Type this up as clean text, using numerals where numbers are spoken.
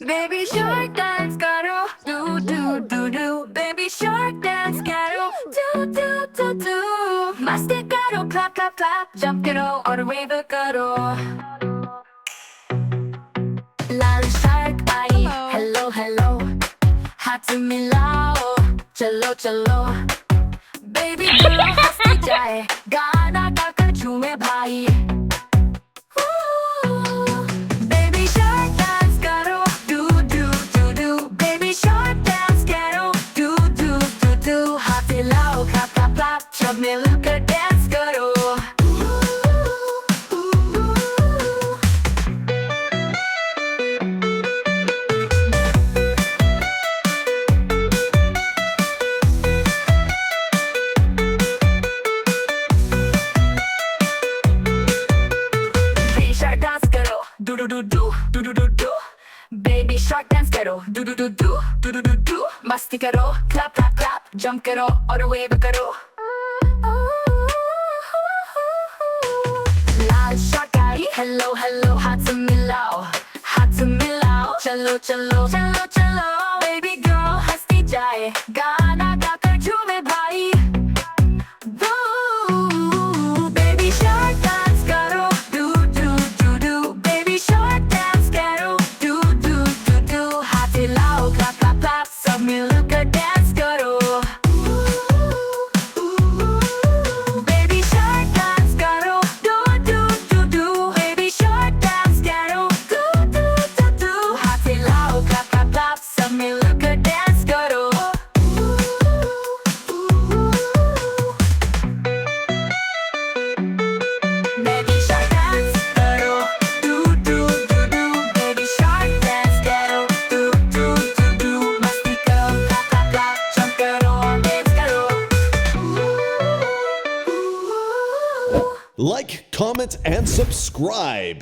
Baby shark dance karo, do do do do. Baby shark dance karo, do do do do. Masti karo, clap clap clap, jump karo और wave करो. लाल shark आई, hello hello. हाथ मिलाओ, चलो चलो. Baby girl हंसती जाए, गाना गाकर झूमे भाई. Baby shark dance करो, do do do do. Baby shark dance करो, do do do do. हाथ हिलाओ, clap clap clap, सब मिलकर dance करो. Do do do do do do do do. Baby shark dance करो, do do do do do do do do. मस्ती करो, clap clap clap, jump करो और wave करो. लाल shark आई, hello hello, हाथ मिलाओ, चलो चलो चलो चलो. Baby girl हंसती जाए, गाना गाकर झूमे भाई. Baby shark dance करो, do do do do. Baby shark dance करो, do do do do. हाथ हिलाओ, clap clap clap, सब मिलकर dance करो. Baby shark dance करो, do do do do. Baby shark dance करो, do do do do. हाथ हिलाओ, clap clap clap, सब मिलकर dance करो. Baby shark dance करो, do do do do. Baby shark dance करो, do do do do. मस्ती करो, clap clap clap, jump करो और dance करो. Like, comment, and subscribe.